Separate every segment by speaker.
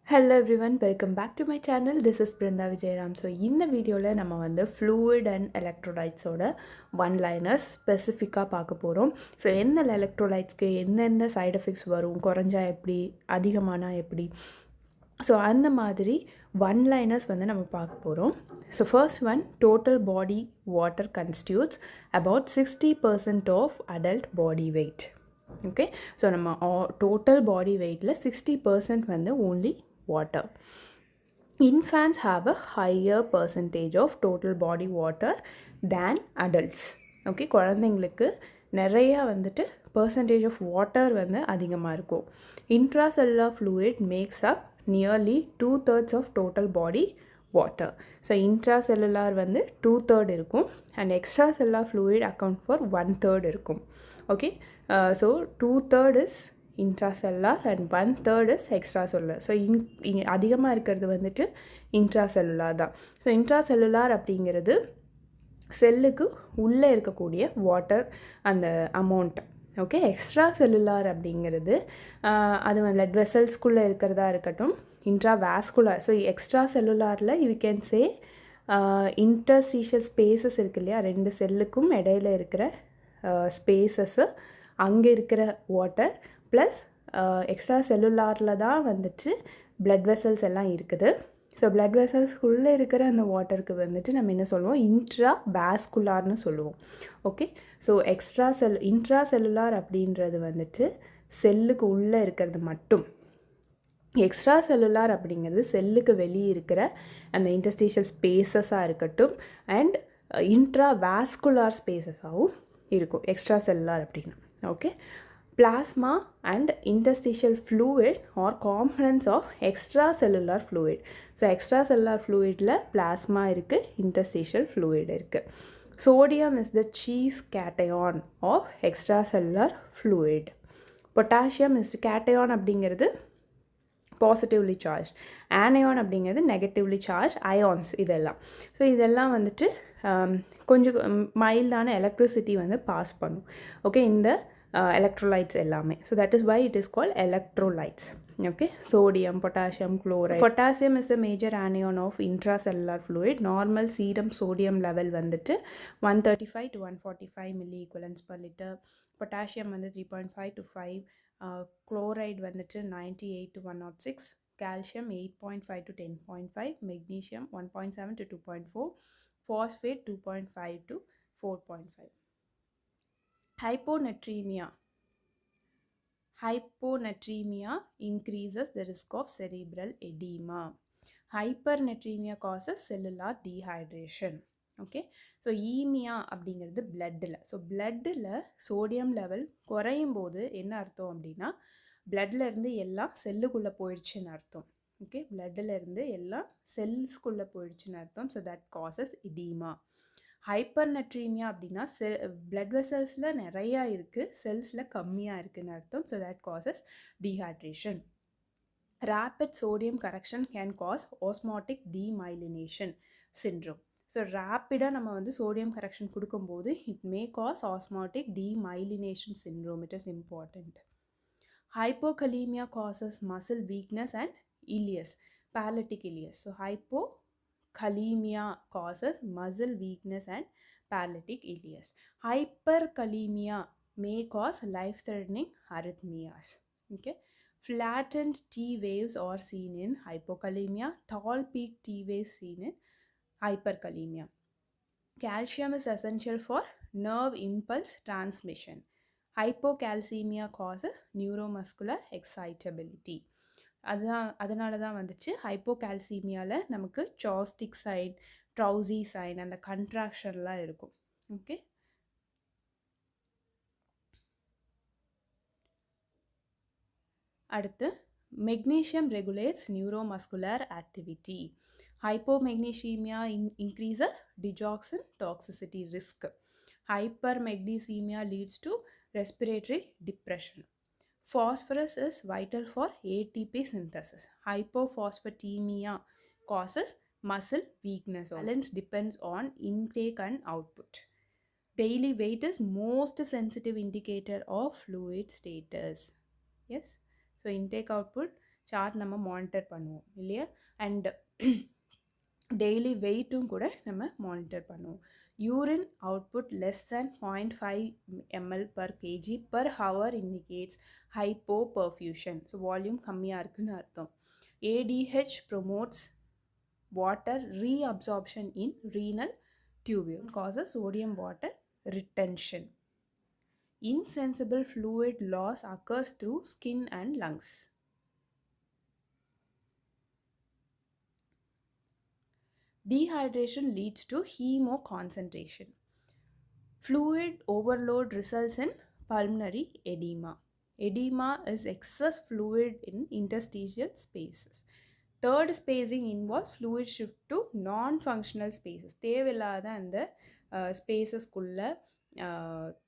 Speaker 1: Hello everyone, welcome back to my channel. This is Brinda Vijayaram. So இந்த வீடியோவில் நம்ம வந்து fluid and electrolytes ஓட one-liners ஸ்பெசிஃபிக்காக பார்க்க போகிறோம். ஸோ எந்த எலக்ட்ரோலைட்ஸ்க்கு எந்தெந்த சைடு எஃபெக்ட்ஸ் வரும், குறைஞ்சா எப்படி, அதிகமானா எப்படி, ஸோ அந்த மாதிரி one-liners வந்து நம்ம பார்க்க போகிறோம். So first one, total body water constitutes about 60% of adult body weight. Okay, so நம்ம total body weightல 60% வந்து only water. Infants have a higher percentage of total body water than adults. Okay, குழந்தைங்களுக்கு நிறைய வந்துட்டு percentage of water வந்து அதிகமாக இருக்கும். Intracellular fluid makes up nearly 2/3 of total body water. So intracellular வந்து 2/3 இருக்கும் and extracellular fluid account for 1/3 இருக்கும். Okay, so 2/3 is intracellular and 1/3 is extracellular. So அதிகமாக இருக்கிறது வந்துட்டு இன்ட்ராசெல்லுலார் தான். ஸோ இன்ட்ராசெல்லுலார் அப்படிங்கிறது செல்லுக்கு உள்ளே இருக்கக்கூடிய வாட்டர் அந்த அமௌண்ட். ஓகே, எக்ஸ்ட்ரா செல்லுலார் அப்படிங்கிறது அது பிளட் வெசல்ஸ்குள்ளே இருக்கிறதா இருக்கட்டும், இன்ட்ராவாஸ்குலர். ஸோ எக்ஸ்ட்ரா செல்லுலாரில் you can say interstitial spaces இருக்கு இல்லையா, ரெண்டு செல்லுக்கும் இடையில இருக்கிற ஸ்பேசஸ்ஸு, அங்கே இருக்கிற வாட்டர் ப்ளஸ் எக்ஸ்ட்ரா செல்லுலாரில் தான் வந்துட்டு பிளட் வெசல்ஸ் எல்லாம் இருக்குது. ஸோ பிளட் வெசல்ஸ்குள்ளே இருக்கிற அந்த வாட்டருக்கு வந்துட்டு நம்ம என்ன சொல்லுவோம், இன்ட்ரா வாஸ்குலார்னு சொல்லுவோம். ஓகே, ஸோ இன்ட்ரா செல்லுலார் அப்படின்றது வந்துட்டு செல்லுக்கு உள்ளே இருக்கிறது மட்டும். எக்ஸ்ட்ரா செல்லுலார் அப்படிங்கிறது செல்லுக்கு வெளியே இருக்கிற அந்த இன்டர்ஸ்டீஷியல் ஸ்பேசஸாக இருக்கட்டும் அண்ட் இன்ட்ரா வாஸ்குலார் ஸ்பேசஸாகவும் இருக்கும் எக்ஸ்ட்ரா செல்லுலார் அப்படின்னா. Okay, plasma and interstitial fluid are components of extracellular fluid. So extracellular fluidல plasma இருக்கு, interstitial fluid இருக்கு. Sodium is the chief cation of extracellular fluid. Potassium is cation அப்படிங்கிறது positively charge, ஆனையான் அப்படிங்கிறது negatively charge ions. இதெல்லாம் so இதெல்லாம் வந்துட்டு கொஞ்சம் மைல்டான electricity வந்து பாஸ் பண்ணும். ஓகே, இந்த electrolytes எல்லாமே. So that is why it is called electrolytes. Okay, sodium, potassium, chloride. Potassium is a major anion of intracellular fluid. Normal serum sodium level வந்துட்டு 135 to 145 milliequivalents per liter. Potassium வந்து 3.5 to 5. Chloride வந்துட்டு 98 to 106. Calcium 8.5 to 10.5. Magnesium 1.7 to 2.4. Phosphate 2.5 to 4.5. Hyponatremia increases the risk of cerebral edema. Hypernatremia causes cellular dehydration. Okay, so emia அப்படிங்கிறது பிளட்டில். So பிளட்டில் sodium level குறையும் போது என்ன அர்த்தம் அப்படின்னா, பிளட்லேருந்து எல்லாம் செல்லுக்குள்ளே போயிடுச்சுன்னு அர்த்தம். ஓகே, பிளட்டிலேருந்து எல்லாம் செல்ஸ்குள்ளே போயிடுச்சுன்னு அர்த்தம். So that causes edema. Hypernatremia அப்படின்னா பிளட் வெசல்ஸில் நிறையா இருக்குது, செல்ஸில் கம்மியாக இருக்குதுன்னு அர்த்தம். So that causes dehydration. Rapid sodium correction can cause osmotic demyelination syndrome. So ரேப்பிடாக நம்ம வந்து சோடியம் கரெக்ஷன் கொடுக்கும்போது it may cause osmotic demyelination syndrome. It is important. Hypokalemia causes muscle weakness and ileus, paralytic ileus. So hypokalemia causes muscle weakness and paralytic ileus. Hyperkalemia may cause life-threatening arrhythmias. Okay, flattened T waves are seen in hypokalemia. Tall peak T waves seen in hyperkalemia. Calcium is essential for nerve impulse transmission. Hypocalcemia causes neuromuscular excitability. அதனால தான் வந்துச்சு ஹைப்போகால்சீமியாவில் நமக்கு சாஸ்டிக் sign, drowsy sign, அந்த கண்ட்ராக்ஷன்லாம் இருக்கும். Okay, அடுத்து magnesium regulates neuromuscular activity. Hypomagnesemia increases digoxin toxicity risk. Hypermagnesemia leads to respiratory depression. Phosphorus is vital for ATP synthesis. Hypophosphatemia causes muscle weakness. Balance depends on intake and output. Daily weight is most sensitive indicator of fluid status. Yes, so intake output chart நம்ம monitor பண்ணுவோம் இல்லையா. And daily வெயிட்டும் கூட நம்ம monitor பண்ணுவோம். Urine output less than 0.5 ml per kg per hour indicates hypoperfusion. So volume கம்மியாக இருக்குன்னு அர்த்தம். ADH promotes water reabsorption in renal tubules, causes sodium water retention. Insensible fluid loss occurs through skin and lungs. Dehydration leads to hemoconcentration. Fluid overload results in pulmonary edema. Edema is excess fluid in interstitial spaces. Third spacing involves fluid shift to non-functional spaces. தேவையில்லாத அந்த ஸ்பேசஸ்குள்ள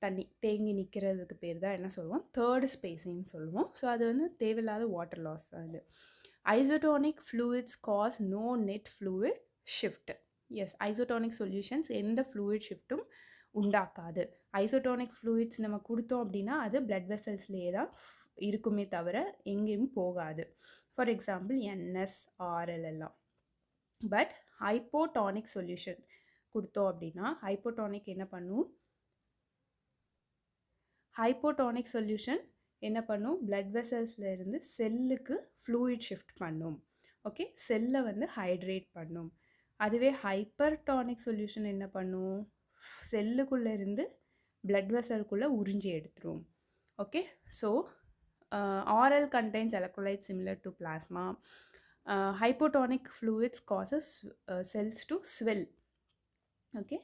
Speaker 1: தண்ணி தேங்கி நிற்கிறதுக்கு பேர் தான் என்ன சொல்லுவோம், third ஸ்பேசிங்னு சொல்லுவோம். ஸோ அது வந்து தேவையில்லாத வாட்டர் லாஸ் தான் அது. Isotonic fluids cause no net fluid shift. Yes, isotonic solutions எந்த ஃப்ளூயிட் ஷிஃப்ட்டும் உண்டாக்காது. ஐசோடோனிக் ஃப்ளூயிட்ஸ் நம்ம கொடுத்தோம் அப்படின்னா அது பிளட் வெசல்ஸ்லேயே தான் இருக்குமே தவிர எங்கேயும் போகாது. ஃபார் எக்ஸாம்பிள் NSRL எல்லாம். பட் ஹைப்போடானிக் சொல்யூஷன் கொடுத்தோம் அப்படின்னா ஹைப்போடானிக் என்ன பண்ணும், ஹைப்போடானிக் சொல்யூஷன் என்ன பண்ணும், பிளட் வெசல்ஸில் இருந்து செல்லுக்கு ஃப்ளூயிட் ஷிஃப்ட் பண்ணும். ஓகே, செல்லை வந்து ஹைட்ரேட் பண்ணும். அதுவே ஹைப்பர்டானிக் சொல்யூஷன் என்ன பண்ணும், செல்லுக்குள்ளே இருந்து பிளட் வெசலுக்குள்ளே உறிஞ்சி எடுத்துரும். Okay, so oral contains electrolytes similar to plasma. Hypotonic fluids causes cells to swell. Okay,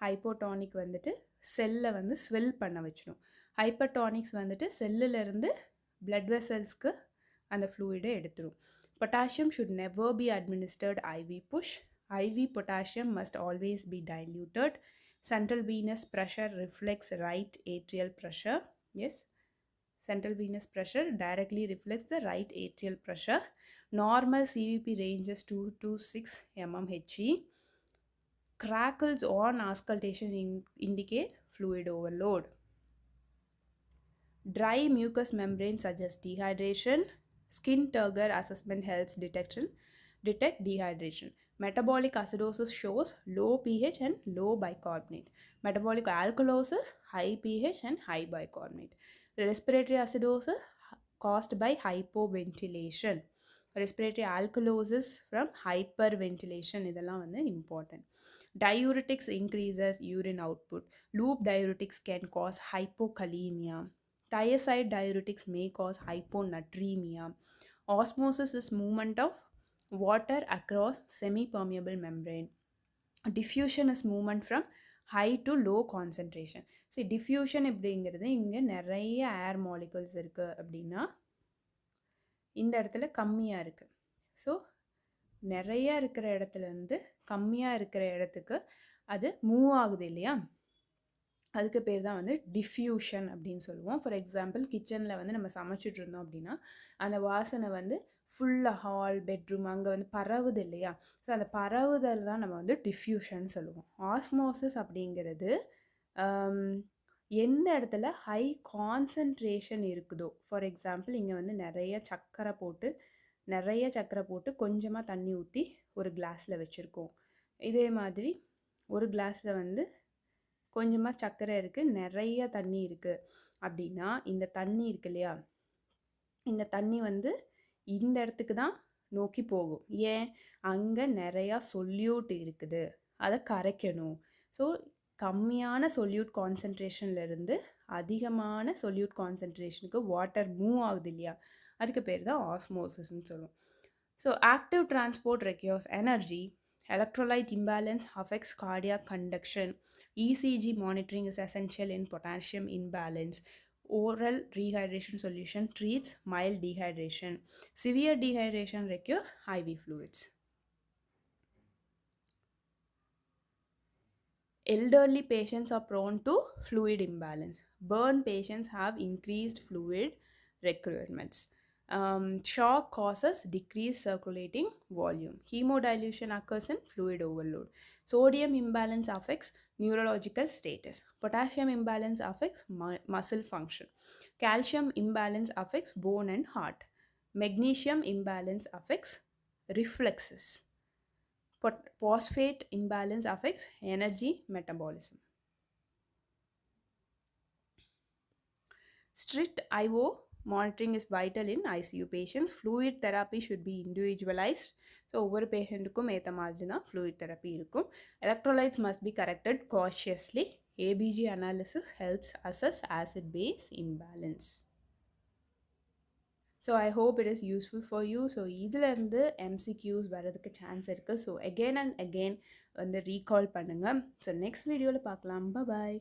Speaker 1: hypotonic வந்துட்டு செல்லை வந்து ஸ்வெல் பண்ண வச்சிடும். ஹைப்பர்டானிக்ஸ் வந்துட்டு செல்லிலேருந்து பிளட் வெசல்ஸ்க்கு அந்த ஃப்ளூயிடை எடுத்துரும். Potassium should never be administered IV push. IV potassium must always be diluted. Central venous pressure reflects right atrial pressure. Yes, central venous pressure directly reflects the right atrial pressure. Normal CVP ranges 2 to 6 mmHg. Crackles on auscultation indicate fluid overload. Dry mucous membrane suggests dehydration. Skin turgor assessment helps detect dehydration. Metabolic acidosis shows low pH and low bicarbonate. Metabolic alkalosis, high pH and high bicarbonate. Respiratory acidosis caused by hypoventilation. Respiratory alkalosis from hyperventilation இதெல்லாம் வந்து important. Diuretics increases urine output. Loop diuretics can cause hypokalemia. Thiazide diuretics may cause hyponatremia. Osmosis is movement of water across semi-permeable membrane. Diffusion is movement from high to low concentration. See, diffusion எப்படிங்கிறது இங்கே நிறைய ஏர் molecules இருக்குது அப்படின்னா இந்த இடத்துல கம்மியாக இருக்குது. So நிறைய இருக்கிற இடத்துலேருந்து கம்மியாக இருக்கிற இடத்துக்கு அது மூவ் ஆகுது இல்லையா, அதுக்கு பேர் தான் வந்து டிஃப்யூஷன் அப்படின்னு சொல்லுவோம். ஃபார் எக்ஸாம்பிள் கிச்சனில் வந்து நம்ம சமைச்சிட்டு இருந்தோம் அப்படின்னா அந்த வாசனை வந்து ஃபுல்லாக ஹால் பெட்ரூம் அங்கே வந்து பரவுது இல்லையா, ஸோ அந்த பரவுதல் தான் நம்ம வந்து டிஃப்யூஷன் சொல்லுவோம். ஆஸ்மோசிஸ் அப்படிங்கிறது எந்த இடத்துல ஹை கான்சன்ட்ரேஷன் இருக்குதோ, ஃபார் எக்ஸாம்பிள் இங்கே வந்து நிறைய சர்க்கரை போட்டு கொஞ்சமாக தண்ணி ஊற்றி ஒரு கிளாஸில் வச்சுருக்கோம். இதே மாதிரி ஒரு கிளாஸில் வந்து கொஞ்சமாக சர்க்கரை இருக்குது, நிறைய தண்ணி இருக்குது அப்படின்னா இந்த தண்ணி இருக்கு இல்லையா, இந்த தண்ணி வந்து இந்த இடத்துக்கு தான் நோக்கி போகும். ஏன், அங்கே நிறையா சொல்யூட் இருக்குது, அதை கரைக்கணும். ஸோ கம்மியான சொல்யூட் கான்சன்ட்ரேஷன்லேருந்து அதிகமான சொல்யூட் கான்சன்ட்ரேஷனுக்கு வாட்டர் மூவ் ஆகுது இல்லையா, அதுக்கு பேர் தான் ஆஸ்மோசிஸ்ன்னு சொல்லுவோம். So active transport requires energy. Electrolyte imbalance affects cardiac conduction. ECG monitoring is essential in potassium imbalance. Oral rehydration solution treats mild dehydration. Severe dehydration requires IV fluids. Elderly patients are prone to fluid imbalance. Burn patients have increased fluid requirements. Shock causes decreased circulating volume. Hemodilution occurs in fluid overload. Sodium imbalance affects neurological status. Potassium imbalance affects muscle function. Calcium imbalance affects bone and heart. Magnesium imbalance affects reflexes. Phosphate imbalance affects energy metabolism. Strict IO monitoring is vital in ICU patients. Fluid therapy should be individualized. So ஒவ்வொரு பேஷண்ட்டுக்கும் ஏற்ற மாதிரி தான் fluid therapy இருக்கும். Electrolytes must be corrected cautiously. ABG analysis helps assess acid base imbalance. So I hope it is useful for you. So இதிலேருந்து MCQs வரதுக்கு chance இருக்குது. So again and again வந்து recall பண்ணுங்கள். ஸோ நெக்ஸ்ட் வீடியோவில் பார்க்கலாம். பாய்.